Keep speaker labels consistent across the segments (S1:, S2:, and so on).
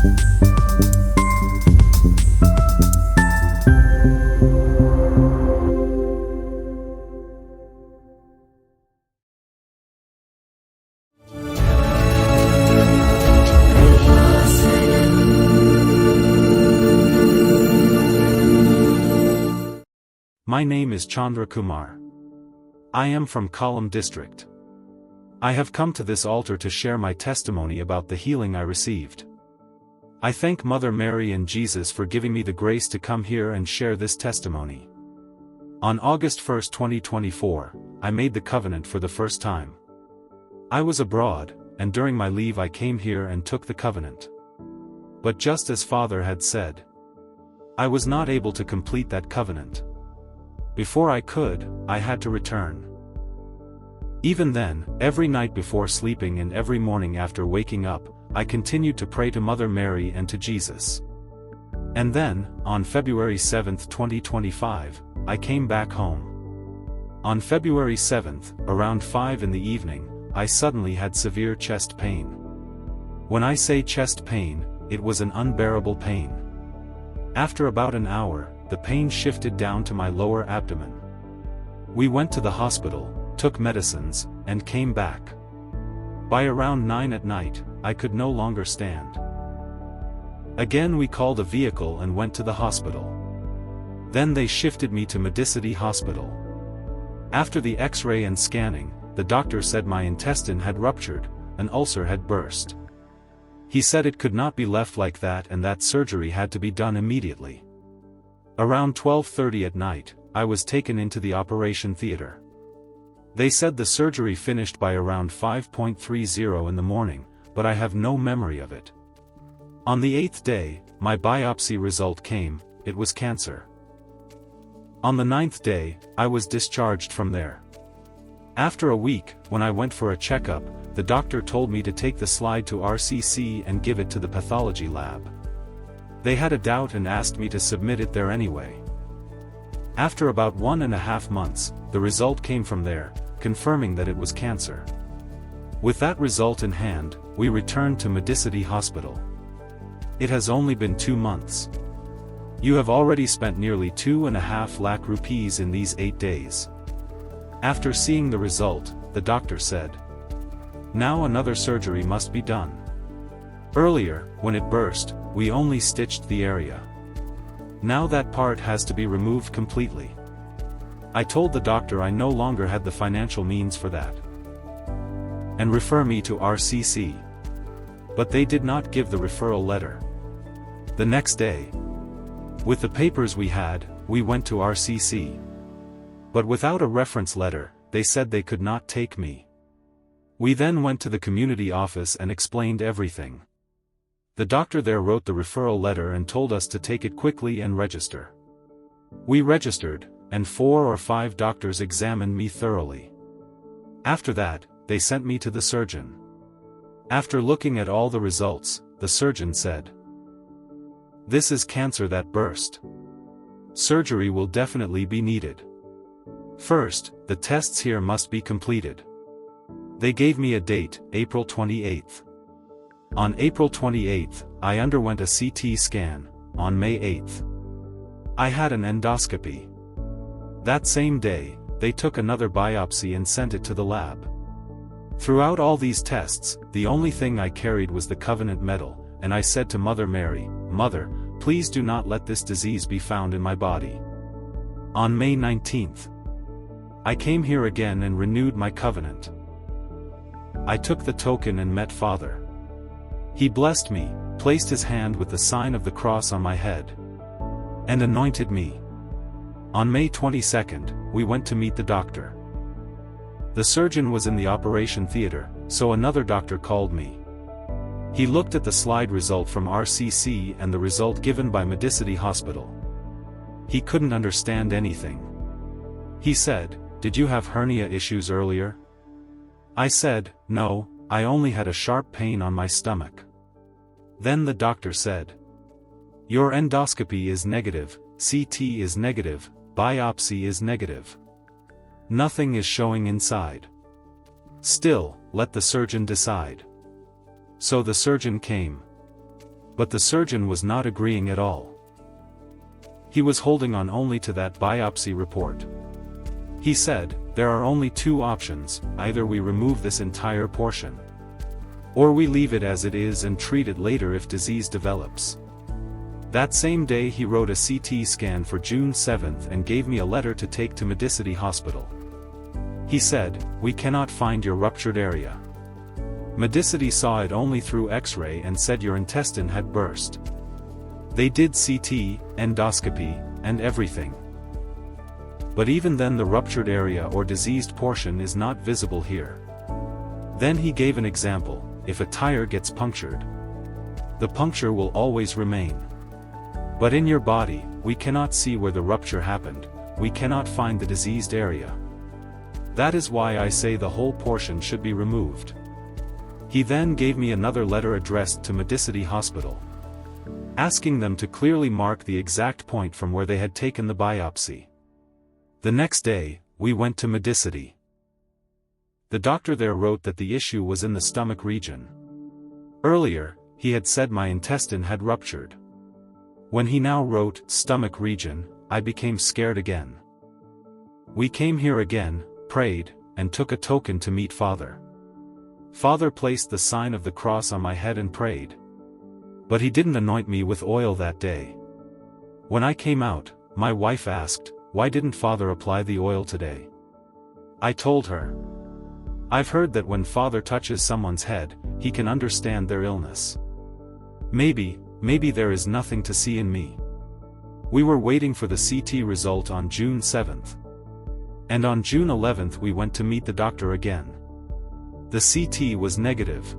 S1: My name is Chandra Kumar. I am from Kollam district. I have come to this altar to share my testimony about the healing I received. I thank Mother Mary and Jesus for giving me the grace to come here and share this testimony. On August 1, 2024, I made the covenant for the first time. I was abroad, and during my leave I came here and took the covenant. But just as Father had said, I was not able to complete that covenant. Before I could, I had to return. Even then, every night before sleeping and every morning after waking up, I continued to pray to Mother Mary and to Jesus. And then, on February 7, 2025, I came back home. On February 7, around 5 in the evening, I suddenly had severe chest pain. When I say chest pain, it was an unbearable pain. After about an hour, the pain shifted down to my lower abdomen. We went to the hospital, took medicines, and came back. By around 9 at night, I could no longer stand. Again we called a vehicle and went to the hospital. Then they shifted me to Medicity Hospital. After the X-ray and scanning, the doctor said my intestine had ruptured, an ulcer had burst. He said it could not be left like that and that surgery had to be done immediately. Around 12:30 at night, I was taken into the operation theater. They said the surgery finished by around 5:30 in the morning, but I have no memory of it. On the 8th day, my biopsy result came, it was cancer. On the 9th day, I was discharged from there. After a week, when I went for a checkup, the doctor told me to take the slide to RCC and give it to the pathology lab. They had a doubt and asked me to submit it there anyway. After about 1.5 months, the result came from there, confirming that it was cancer. With that result in hand, we returned to Medicity Hospital. It has only been 2 months. You have already spent nearly 2.5 lakh rupees in these 8 days. After seeing the result, the doctor said, now another surgery must be done. Earlier, when it burst, we only stitched the area. Now that part has to be removed completely. I told the doctor I no longer had the financial means for that, and refer me to RCC. But they did not give the referral letter. The next day, with the papers we had, we went to RCC. But without a reference letter, they said they could not take me. We then went to the community office and explained everything. The doctor there wrote the referral letter and told us to take it quickly and register. We registered, and 4 or 5 doctors examined me thoroughly. After that, they sent me to the surgeon. After looking at all the results, the surgeon said, this is cancer that burst. Surgery will definitely be needed. First, the tests here must be completed. They gave me a date, April 28th. On April 28th, I underwent a CT scan. On May 8th, I had an endoscopy. That same day, they took another biopsy and sent it to the lab. Throughout all these tests, the only thing I carried was the covenant medal, and I said to Mother Mary, Mother, please do not let this disease be found in my body. On May 19th, I came here again and renewed my covenant. I took the token and met Father. He blessed me, placed his hand with the sign of the cross on my head, and anointed me. On May 22nd, we went to meet the doctor. The surgeon was in the operation theater, so another doctor called me. He looked at the slide result from RCC and the result given by Medicity Hospital. He couldn't understand anything. He said, did you have hernia issues earlier? I said, no, I only had a sharp pain on my stomach. Then the doctor said, your endoscopy is negative, CT is negative, biopsy is negative. Nothing is showing inside. Still, let the surgeon decide. So the surgeon came. But the surgeon was not agreeing at all. He was holding on only to that biopsy report. He said, there are only two options: either we remove this entire portion, or we leave it as it is and treat it later if disease develops. That same day he wrote a CT scan for June 7th and gave me a letter to take to Medicity Hospital. He said, we cannot find your ruptured area. Medicity saw it only through X-ray and said your intestine had burst. They did CT, endoscopy, and everything. But even then the ruptured area or diseased portion is not visible here. Then he gave an example: if a tire gets punctured, the puncture will always remain. But in your body, we cannot see where the rupture happened, we cannot find the diseased area. That is why I say the whole portion should be removed. He then gave me another letter addressed to Medicity Hospital, asking them to clearly mark the exact point from where they had taken the biopsy. The next day, we went to Medicity. The doctor there wrote that the issue was in the stomach region. Earlier, he had said my intestine had ruptured. When he now wrote stomach region, I became scared again. We came here again, prayed, and took a token to meet Father. Father placed the sign of the cross on my head and prayed. But he didn't anoint me with oil that day. When I came out, my wife asked, why didn't Father apply the oil today? I told her, I've heard that when Father touches someone's head, he can understand their illness. Maybe there is nothing to see in me. We were waiting for the CT result on June 7th. And on June 11th we went to meet the doctor again. The CT was negative.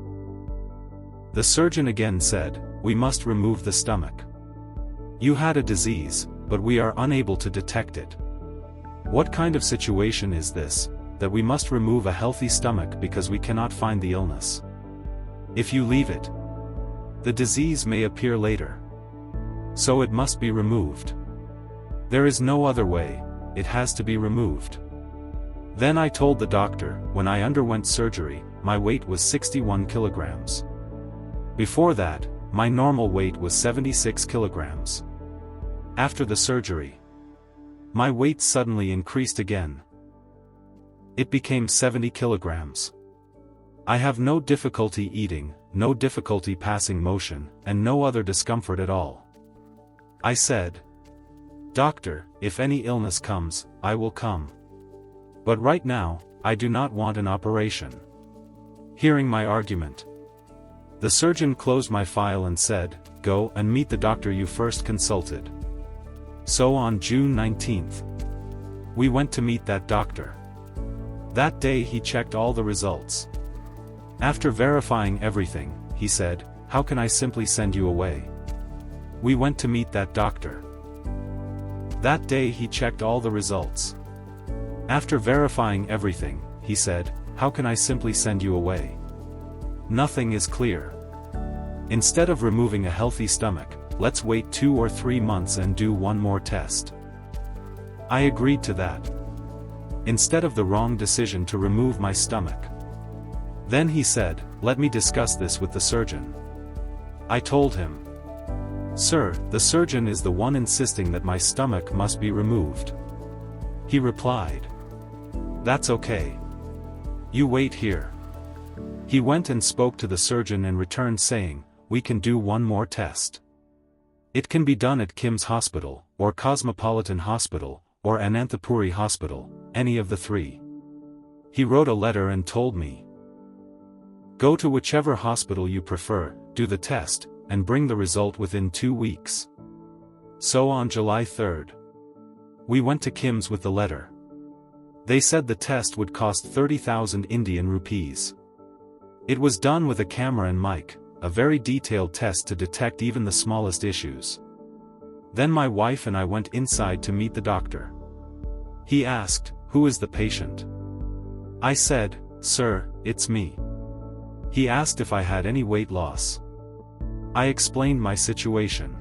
S1: The surgeon again said, we must remove the stomach. You had a disease, but we are unable to detect it. What kind of situation is this, that we must remove a healthy stomach because we cannot find the illness? If you leave it, the disease may appear later. So it must be removed. There is no other way, it has to be removed. Then I told the doctor, when I underwent surgery, my weight was 61 kilograms. Before that, my normal weight was 76 kilograms. After the surgery, my weight suddenly increased again. It became 70 kilograms. I have no difficulty eating, no difficulty passing motion, and no other discomfort at all. I said, Doctor, if any illness comes, I will come. But right now, I do not want an operation. Hearing my argument, the surgeon closed my file and said, go and meet the doctor you first consulted. So on June 19th, we went to meet that doctor. That day he checked all the results. After verifying everything, he said, how can I simply send you away? We went to meet that doctor. That day he checked all the results. After verifying everything, he said, how can I simply send you away? Nothing is clear. Instead of removing a healthy stomach, let's wait 2 or 3 months and do one more test. I agreed to that. Instead of the wrong decision to remove my stomach. Then he said, let me discuss this with the surgeon. I told him, Sir, the surgeon is the one insisting that my stomach must be removed. He replied, that's okay. You wait here. He went and spoke to the surgeon and returned saying, we can do one more test. It can be done at Kim's Hospital, or Cosmopolitan Hospital, or Ananthapuri Hospital, any of the 3. He wrote a letter and told me, go to whichever hospital you prefer, do the test, and bring the result within 2 weeks. So on July 3rd, we went to Kim's with the letter. They said the test would cost 30,000 Indian rupees. It was done with a camera and mic, a very detailed test to detect even the smallest issues. Then my wife and I went inside to meet the doctor. He asked, who is the patient? I said, sir, it's me. He asked if I had any weight loss. I explained my situation.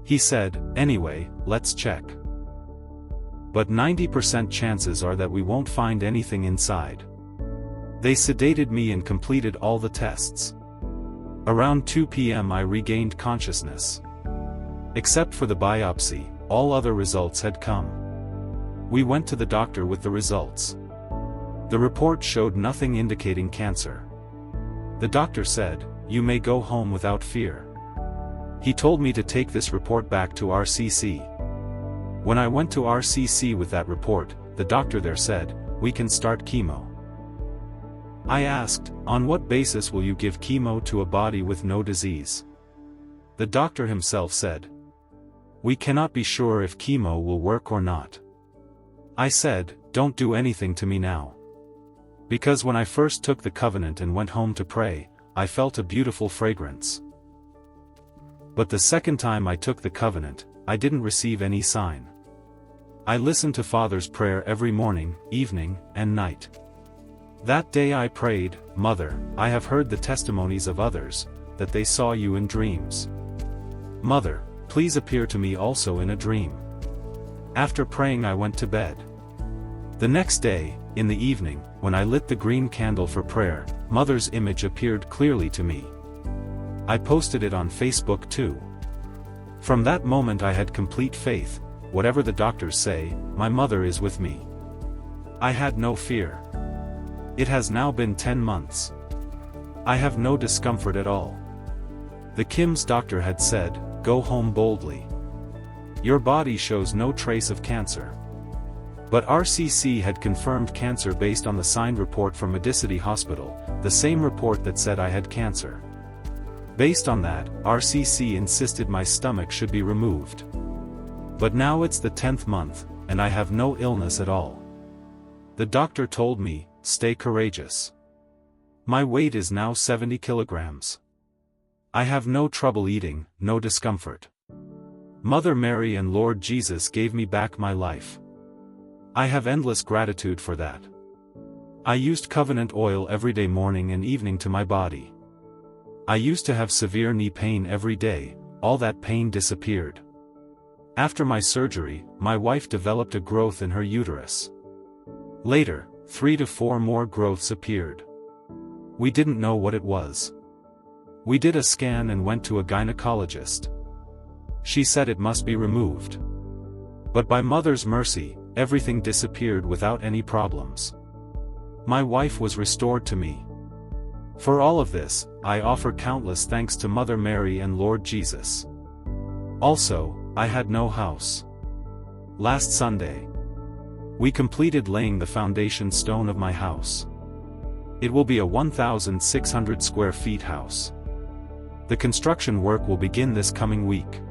S1: He said, anyway, let's check. But 90% chances are that we won't find anything inside. They sedated me and completed all the tests. Around 2 p.m. I regained consciousness. Except for the biopsy, all other results had come. We went to the doctor with the results. The report showed nothing indicating cancer. The doctor said, "You may go home without fear." He told me to take this report back to RCC. When I went to RCC with that report, the doctor there said, "We can start chemo." I asked, "On what basis will you give chemo to a body with no disease?" The doctor himself said, "We cannot be sure if chemo will work or not." I said, "Don't do anything to me now." Because when I first took the covenant and went home to pray, I felt a beautiful fragrance. But the second time I took the covenant, I didn't receive any sign. I listened to Father's prayer every morning, evening, and night. That day I prayed, "Mother, I have heard the testimonies of others, that they saw you in dreams. Mother, please appear to me also in a dream." After praying I went to bed. The next day, in the evening, when I lit the green candle for prayer, Mother's image appeared clearly to me. I posted it on Facebook too. From that moment I had complete faith. Whatever the doctors say, my mother is with me. I had no fear. It has now been 10 months. I have no discomfort at all. The Kim's doctor had said, "Go home boldly. Your body shows no trace of cancer." But RCC had confirmed cancer based on the signed report from Medicity Hospital, the same report that said I had cancer. Based on that, RCC insisted my stomach should be removed. But now it's the 10th month, and I have no illness at all. The doctor told me, "Stay courageous." My weight is now 70 kilograms. I have no trouble eating, no discomfort. Mother Mary and Lord Jesus gave me back my life. I have endless gratitude for that. I used covenant oil every day, morning and evening, to my body. I used to have severe knee pain every day. All that pain disappeared. After my surgery, my wife developed a growth in her uterus. Later, 3 to 4 more growths appeared. We didn't know what it was. We did a scan and went to a gynecologist. She said it must be removed. But by Mother's mercy, everything disappeared without any problems. My wife was restored to me. For all of this, I offer countless thanks to Mother Mary and Lord Jesus. Also, I had no house. Last Sunday, we completed laying the foundation stone of my house. It will be a 1,600 square feet house. The construction work will begin this coming week.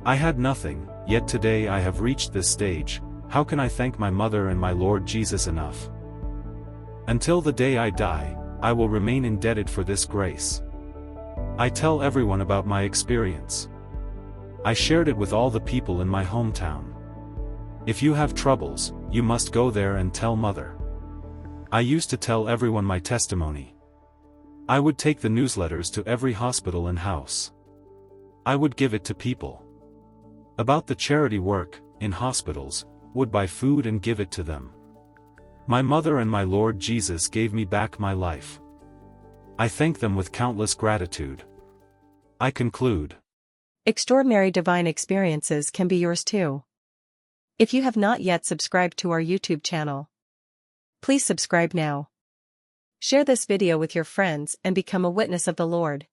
S1: I had nothing, yet today I have reached this stage. How can I thank my mother and my Lord Jesus enough? Until the day I die, I will remain indebted for this grace. I tell everyone about my experience. I shared it with all the people in my hometown. If you have troubles, you must go there and tell Mother. I used to tell everyone my testimony. I would take the newsletters to every hospital and house. I would give it to people. About the charity work, in hospitals, would buy food and give it to them. My mother and my Lord Jesus gave me back my life. I thank them with countless gratitude. I conclude.
S2: Extraordinary divine experiences can be yours too. If you have not yet subscribed to our YouTube channel, please subscribe now. Share this video with your friends and become a witness of the Lord.